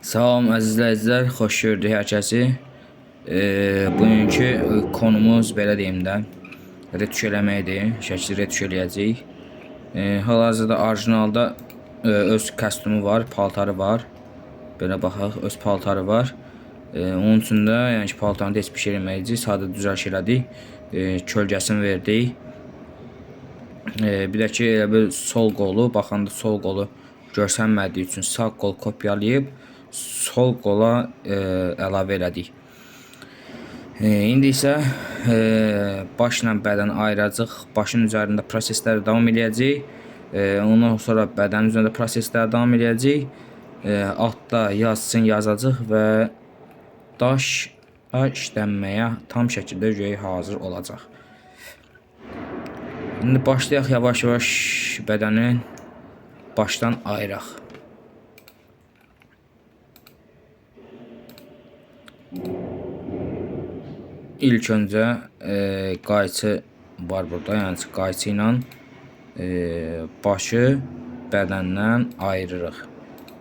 Salam əziz izləyicilər, xoş gördük hər kəsi. Bugünkü konumuz belə deyim də, retuş eləməkdir. Şəkli retuş eləyəcəyik. Hal-hazırda orijinalda öz kostyumu var, paltarı var. Belə baxaq, öz paltarı var. Onun üçün də yəni ki, paltarını heç bir şey eləməyəcəyik, sadə düzəlş elədik. Kölgəsini verdik. Bir də ki, elə bir sol qolu, baxanda sol qolu görsənmədiyi üçün sağ qol kopyalayıb sol qola əlavə elədik. İndi isə başla bədəni ayıracaq. Başın üzərində proseslər davam eləyəcək. Ondan sonra bədənin üzərində proseslər davam eləyəcək. Altda yazısını yazacaq və daşa işlənməyə tam şəkildə hazır olacaq. İndi başlayaq yavaş-yavaş bədəni başdan ayıraq. İlk öncə qayçı var burada, yəni qayçı ilə başı bədəndən ayırırıq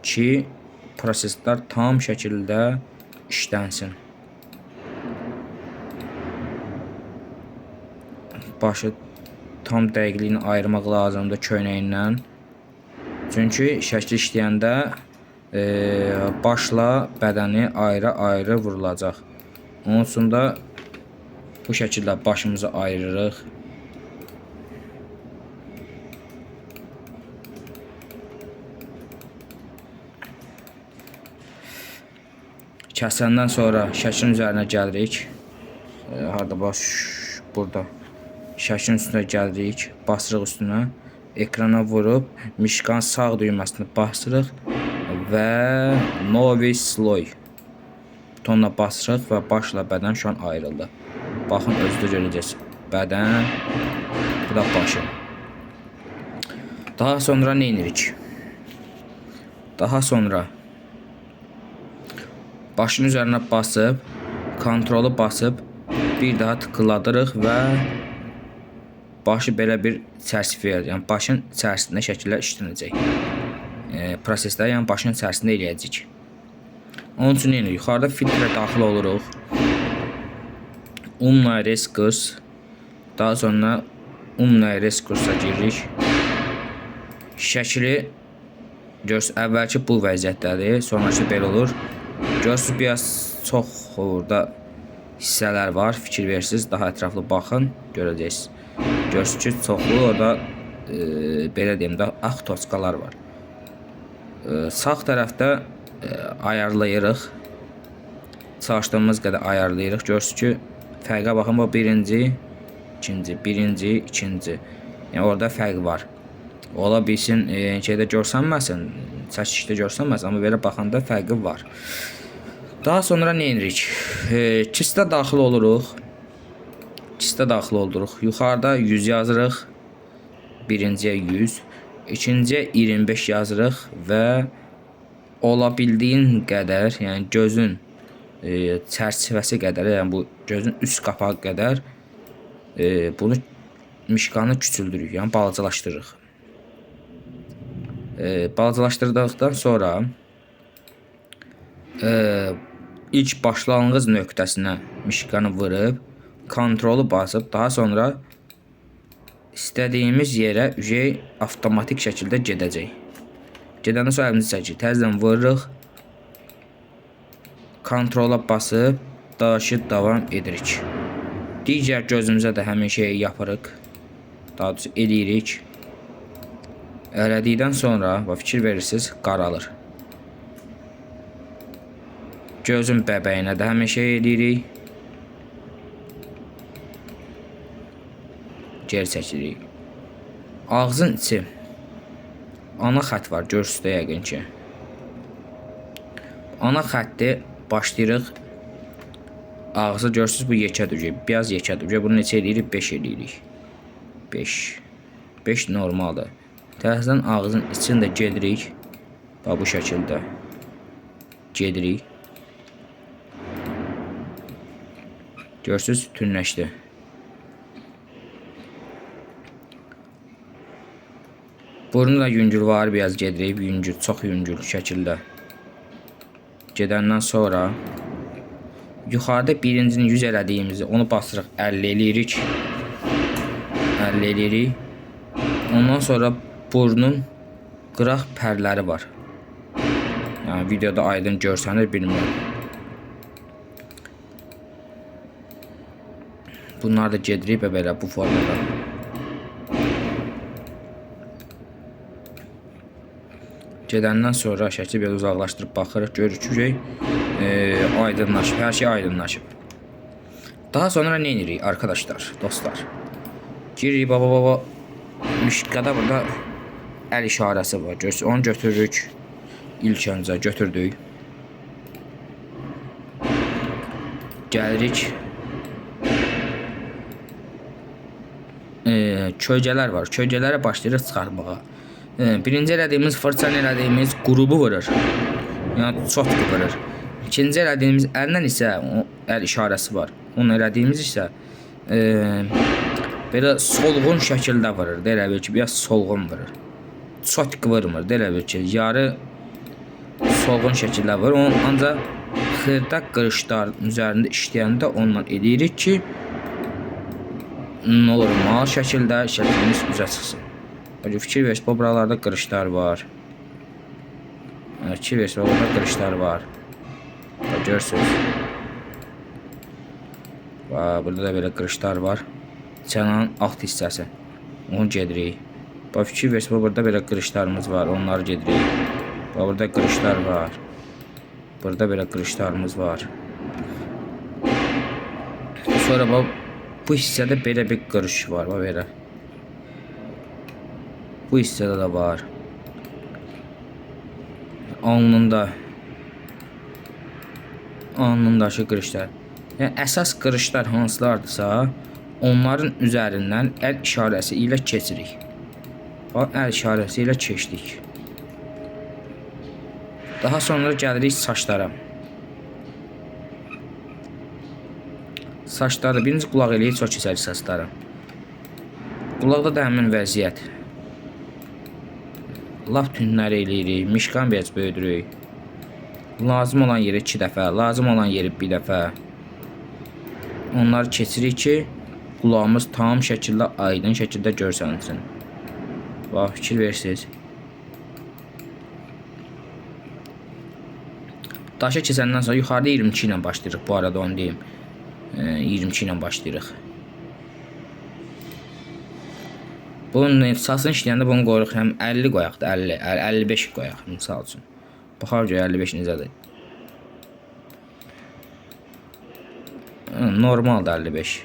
ki, proseslər tam şəkildə işlənsin. Başı tam dəqiqliyini ayırmaq lazımdır köynəyindən. Çünki şəkil işləyəndə başla bədəni ayrı-ayrı vurulacaq. Onun üçün də bu şəkildə başımızı ayırırıq. Kəsəndən sonra şəklin üzərinə gəlirik. Harda baş? Burada. Şəklin üstünə gəlirik, basırıq üstünə. Ekrana vurub mişqanın sağ düyməsini basırıq və Novi Sloy butonuna basırıq və başla bədən şu an ayrıldı. Baxın, özünüz görəcəksiniz. Bədən, bu da başı. Daha sonra nə edirik? Daha sonra başın üzərinə basıb, kontrolu basıb bir daha tıkladırıq və başı belə bir çərçivəyə, yəni başın içərisində şəkillər işlənəcək. Prosesləri yəni başın içərisində eləyəcəyik. Onun üçün yəni yuxarıda filtrə daxil oluruq. Umla Reskurs. Daha sonra Umla Reskursa giririk. Şəkli görürsünüz, əvvəlki bu vəziyyətdədir, sonraki belə olur. Görürsünüz, biraz çox orada hissələr var. Fikir verirsiniz, daha ətraflı baxın, görəcəksiniz. Görürsünüz ki, çoxlu orada belə deyim də ağ toçkalar var. Sağ tərəfdə ayarlayırıq. Çalışdığımız qədər ayarlayırıq. Görürsünüz ki, fərqə baxın, bu birinci, ikinci, birinci, ikinci. Yəni orada fərq var. Ola bilsin, şeydə görsənməsin, çəkişdə görsənməsin, amma belə baxanda fərqi var. Daha sonra nə edirik? Kistə daxil oluruq. Kistə daxil olduruq. Yuxarıda 100 yazırıq. Birinciyə 100. İkinciyə 25 yazırıq və olabildiyin qədər, yəni gözün çərçivəsi qədər, yəni bu gözün üst qapağı qədər bunu mişqanı küçüldürük, yəni balacalaşdırırıq. Balacalaşdırdıqdan sonra ilk başlanğıc nöqtəsinə mişqanı vurub kontrolu basıb daha sonra istədiyimiz yerə avtomatik şəkildə gedəcək. Gedəndən sonra əlimizi çəkirik, təzədən vururuq. Kontrola basıb daşı davam edirik. Digər gözümüzə də həmin şeyi yapırıq. Daha doğrusu eləyirik. Elədikdən sonra fikir verirsiniz, qaralır. Gözün bəbəyinə də həmin şeyi eləyirik. Geri çəkirik. Ağzın içi ana xətt var, görürsünüz yəqin ki. Ana xətti başlayırıq. Ağzı görürsünüz, bu yekədir. Biraz yekədir. Bunu neçə eləyirik? 5 eləyirik. 5. 5 normaldır. Təzədən ağzın içində gedirik. Bax bu şəkildə. Gedirik. Görürsünüz, tünləşdi. Burnu da yüngül var, biraz gedirik. Yüngül, çox yüngül şəkildə. Gedəndən sonra yuxarıda birincini 100 elədiyimizi onu basırıq 50 eləyirik. 50 eləyirik. Ondan sonra burnun qıraq pərləri var. Yəni videoda aydın görsənir bilmirəm. Bunlar da gedirik belə bu formada. Gedəndən sonra şəkli belə uzaqlaşdırıb baxırıq, görürük ki, aydınlaşıb, hər şey aydınlaşıb. Daha sonra nə edirik arkadaşlar, dostlar? Giririk, baba, müşqada burada əl işarəsi var. Onu götürürük. İlk öncə götürdük. Gəlirik. Kölgələr var. Kölgələrə başlayırıq çıxartmağa. Birinci elədiyimiz fırçan elədiyimiz qrubu vurur. Yəni çotku vurur. İkinci elədiyimiz əllə isə əl işarəsi var. Onu elədiyimiz isə belə solğun şəkildə vurur. Elə bil ki, biraz solğun vurur. Çotku vurmur. Elə bil ki, yarı solğun şəkildə vurur. Onu ancaq xırda qırışların üzərində işləyəndə ondan edirik ki, normal şəkildə şəklimiz üzə çıxsın. Fikir versin, bu buralarda qırışlar var. Fikir versin, burada qırışlar var. Görürsünüz. Burada da belə qırışlar var. Çənanın alt hissəsi. Onu gedirik. Fikir versin, burada belə qırışlarımız var. Onları gedirik. Burada qırışlar var. Burada belə qırışlarımız var. Sonra bu hissədə belə bir qırış var. Belə. Bu hissədə də var. Alnındakı qırışlar. Yəni əsas qırışlar hansılardırsa, onların üzərindən əl işarəsi ilə keçirik. Əl işarəsi ilə keçdik. Daha sonra gəlirik saçlara. Saçları birinci qulaq eləyir, çox keçərik saçları. Qulaqda da həmin vəziyyət. Lap tünləri eləyirik, mişqan biraz böyüdürük. Lazım olan yeri 2 dəfə, lazım olan yeri 1 dəfə. Onları keçirik ki, qulağımız tam şəkildə, aydın şəkildə görsənsin. Fikir versiniz. Daşa keçəndən sonra yuxarıda 22 ilə başlayırıq, bu arada onu deyim. 22 ilə başlayırıq. Bunun sasını işləyəndə bunu qoyuruq, həm 50 qoyaq da, 55 qoyaq, misal üçün. Baxar ki, 55 necədir. Normaldır 55.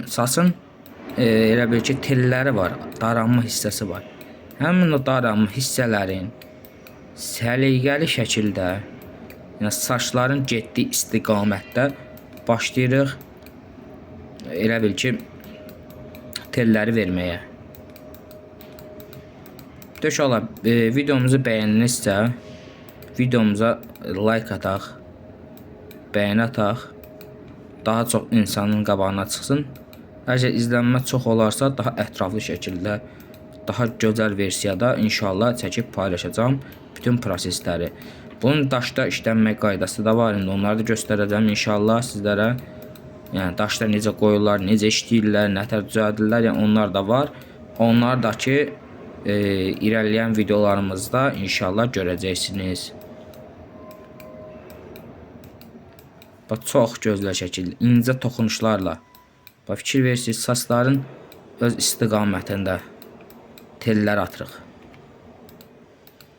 Sasın elə bil ki, telləri var, daranma hissəsi var. Həmin o daranma hissələrin səliqəli şəkildə, yəni saçların getdiyi istiqamətdə başlayırıq, elə bil ki, telləri verməyə. Döşələ, videomuzu bəyəndinizsə, videomuza like ataq, bəyən ataq, daha çox insanın qabağına çıxsın. Əgər izlənmə çox olarsa, daha ətraflı şəkildə, daha gözəl versiyada inşallah çəkib paylaşacağım bütün prosesləri. Bunun daşda işlənmək qaydası da var, indi onları da göstərəcəm inşallah sizlərə. Yəni daşlar necə qoyurlar, necə işləyirlər, nətər düzəldirlər, yəni onlar da var. Onlar da ki, irəliləyən videolarımızda inşallah görəcəksiniz. Çox gözəl şəkildə, incə toxunuşlarla. Fikir versiniz, saçların öz istiqamətində tellər atırıq.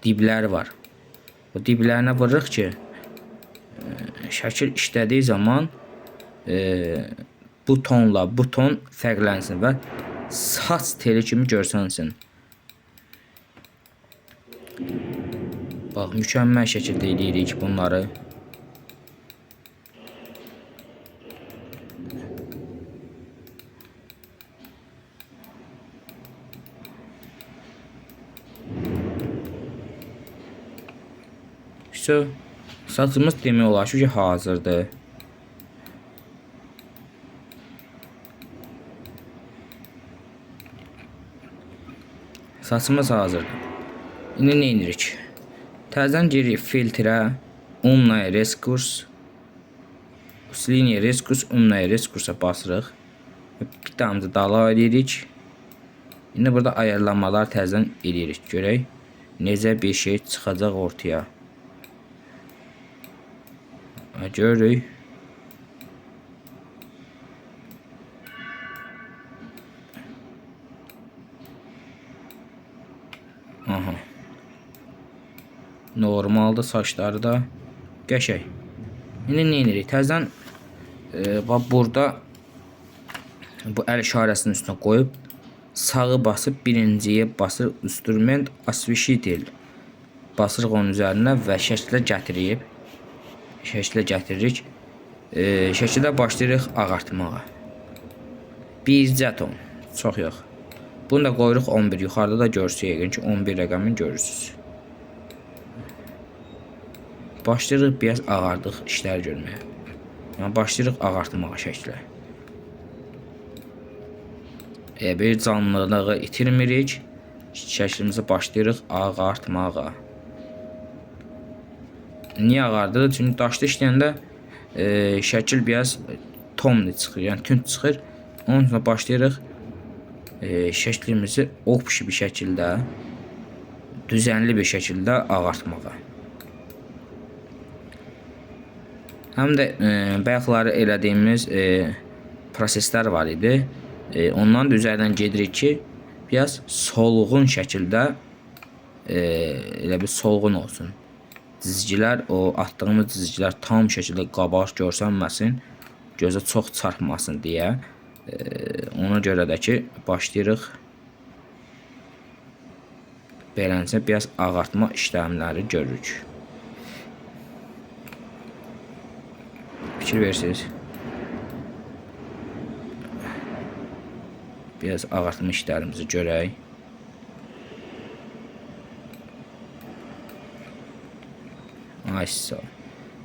Dibləri var. Bu diblərinə vururuq ki, şəkil işlədiyi zaman bu tonla bu ton fərqlənsin və saç teli kimi görsənsin. Bax, mükəmməl şəkildə eləyirik bunları. Saçımız demək olar ki, hazırdır. Saçımız hazırdır. İndi nə edirik? Təzədən giririk filtrə, umnaya reskurs, usliniyaya reskurs, umnaya reskursa basırıq. Bir damcı dala edirik. İndi burada ayarlamalar təzədən edirik. Görək necə bir şey çıxacaq ortaya. Görürük. Aha. Normalda saçları da qəşəng. İndi nə edirik? Təzədən bax burada bu əl işarəsinin üstünə qoyub sağı basıb birinciyə basır instrument освещитель. Basırıq onun üzərinə və şəklə gətiririk. Şəkildə başlayırıq ağartmağa. Bircə ton, çox yox. Bunu da qoyuruq 11. Yuxarıda da görürsünüz yəqin ki 11 rəqəmini görürsünüz. Başlayırıq biraz ağardıq işlər görməyə. Yəni başlayırıq ağartmağa şəklə. Bir canlılığı itirmirik. Şəklimizi başlayırıq ağartmağa. Niyə ağardır? Çünki daşda işləyəndə şəkil biraz tonlu çıxır, yəni tünd çıxır. Onun üçün başlayırıq şəklimizi opşi bir şəkildə, düzənli bir şəkildə ağartmağa. Həm də bayaqları elədiyimiz proseslər var idi. Ondan da üzərindən gedirik ki, biraz solğun şəkildə elə bir solğun olsun. Cizgilər, o atdığımız cizgilər tam şəkildə qabaq görsənməsin, gözə çox çarpmasın deyə. Ona görə də ki, başlayırıq beləncə biraz ağartma işləmləri görürük. Fikir verirsiniz. Biraz ağartma işlərimizi görək. Aysa.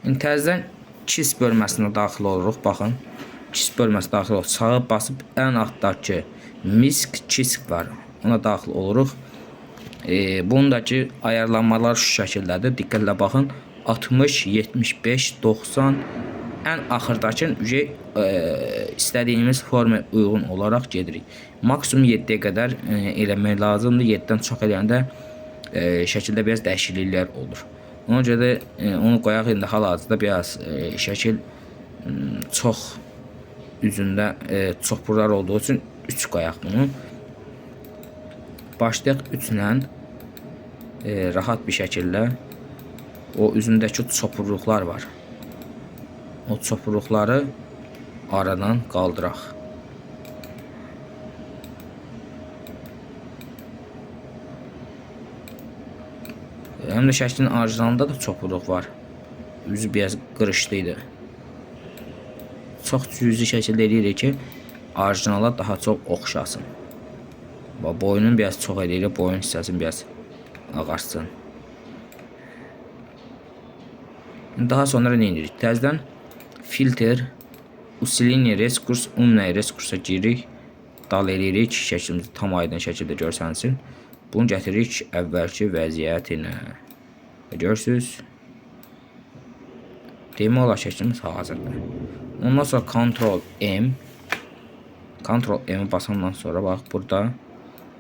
İndi təzədən kis bölməsinə daxil oluruq. Baxın. Kis bölməsi daxil oluruq. Sağa basıb ən altdakı misk kisk var. Ona daxil oluruq. Bundakı ayarlanmalar şu şəkildədir. Diqqətlə baxın. 60, 75, 90 ən axırdakı istədiyimiz formaya uyğun olaraq gedirik. Maksimum 7-yə qədər eləmək lazımdır. 7-dən çox eləyəndə şəkildə biraz dəyişikliklər olur. Ona görə də onu qoyaq indi hal-hazırda biraz şəkil çox üzündə çopurlar olduğu üçün 3 qoyaq bunu. Başlayaq 3 ilə rahat bir şəkildə o üzündəki çopurluqlar var. O çopurluqları aradan qaldıraq. Həm də şəklin orijinalında da çopurluq var. Üzü biraz qırışlı idi. Çox cüzi şəkildə eləyirik ki, orijinala daha çox oxşasın. Boynun biraz çox eləyirik, boyun hissəsini biraz ağarsın. Daha sonra nə edirik? Təzədən filtr, usliniyaya reskurs, umnaya reskursa giririk. Dal eləyirik, şəklimizi tam aydın şəkildə görsənsin. Bunu gətiririk əvvəlki vəziyyətinə. Görürsünüz. Demək olar şəklimiz hazırdır. Ondan sonra Ctrl M. Ctrl M basandan sonra bax burada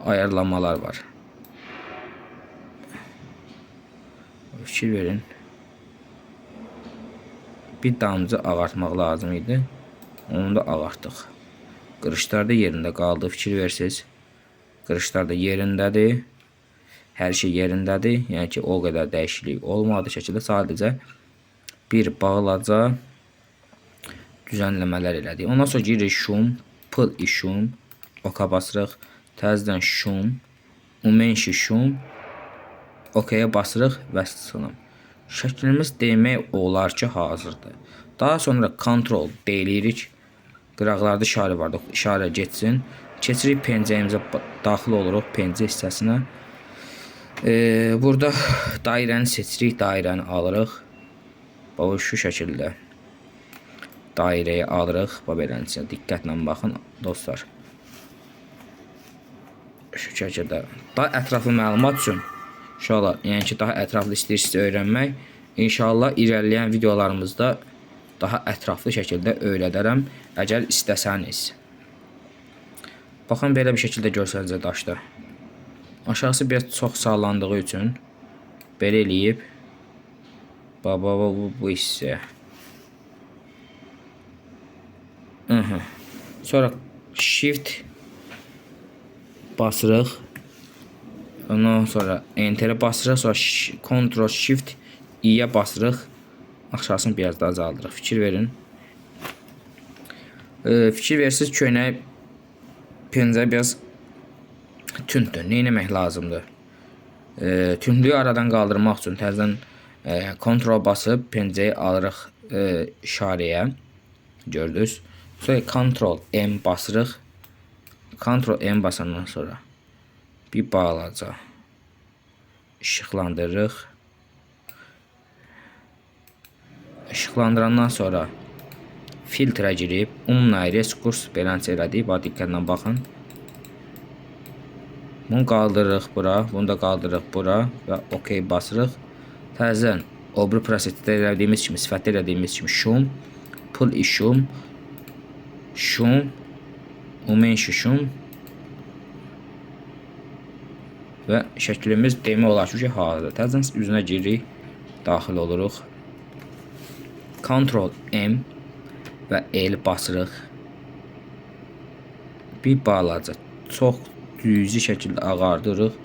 ayarlamalar var. Fikir verin. Bir damcı ağartmaq lazım idi. Onu da ağartdıq. Qırışlar da yerində qaldı. Fikir versiniz. Qırışlar da yerindədir. Hər şey yerindədir. Yəni ki, o qədər dəyişiklik olmadı şəkildə. Sadəcə bir bağlaca düzənləmələr elədik. Ondan sonra giririk şum, pıl işum, oka basırıq. Təzədən şum, umenşi şum, okaya basırıq və sıçınım. Şəklimiz demək olar ki, hazırdır. Daha sonra Ctrl D eləyirik. Qıraqlarda işarə var. İşarə getsin. Keçirik pencəyimizə daxil oluruq pencə hissəsinə. Burada dairəni seçirik. Dairəni alırıq. Bax şu şəkildə. Dairəyə alırıq. Bax beləncə. Diqqətlə baxın dostlar. Şu şəkildə. Daha ətraflı məlumat üçün Uşaqlar, yəni ki, daha ətraflı istəyirsinizsə öyrənmək, İnşallah irəliləyən videolarımızda daha ətraflı şəkildə öyrədərəm, əgər istəsəniz. Baxın, belə bir şəkildə görsənicə daşda. Aşağısı biraz çox sallandığı üçün belə eləyib. Bu hissə. Sonra shift basırıq. Ondan sonra enter'e basırıq. Sonra Ctrl Shift i'yə basırıq. Aşağısını biraz da azaldırıq. Fikir verin. Fikir versiniz köynək pencə biraz tündür. Nə etmək lazımdır? Tündlüyü aradan qaldırmaq üçün təzədən Ctrl basıb pencəyi alırıq işarəyə. Gördünüz. Sonra Ctrl M basırıq. Ctrl M basandan sonra bir balaca işıqlandırırıq. İşıqlandırandan sonra filtrə girib Umnay kurs beləncə elədik. Bax, diqqətlə baxın. Bunu qaldırırıq bura, bunu da qaldırırıq bura və OK basırıq. Təzədən o biri prosesdə elədiyimiz kimi, sifətdə elədiyimiz kimi şum, pull işum, şum, umenşi şum və şəklimiz demək olar ki, hazırdır. Təzədən üzünə giririk, daxil oluruq. Ctrl M və L basırıq. Bir balaca, çox düzgün şəkildə ağardırıq.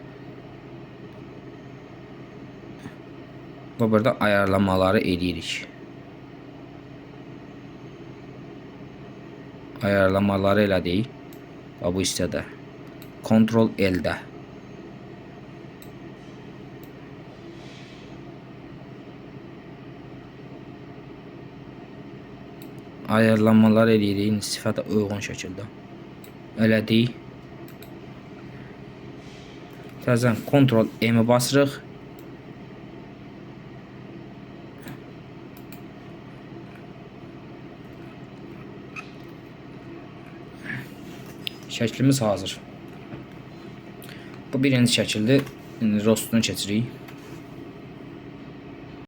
Və burada ayarlamaları edirik. Ayarlamaları elədik. Və bu hissədə Ctrl L-də. Ayarlamalar edirik sifətə uyğun şəkildə. Elədik. Təzədən Ctrl M-i basırıq. Şəklimiz hazır. Bu birinci şəkildir. İndi rostunu keçirik.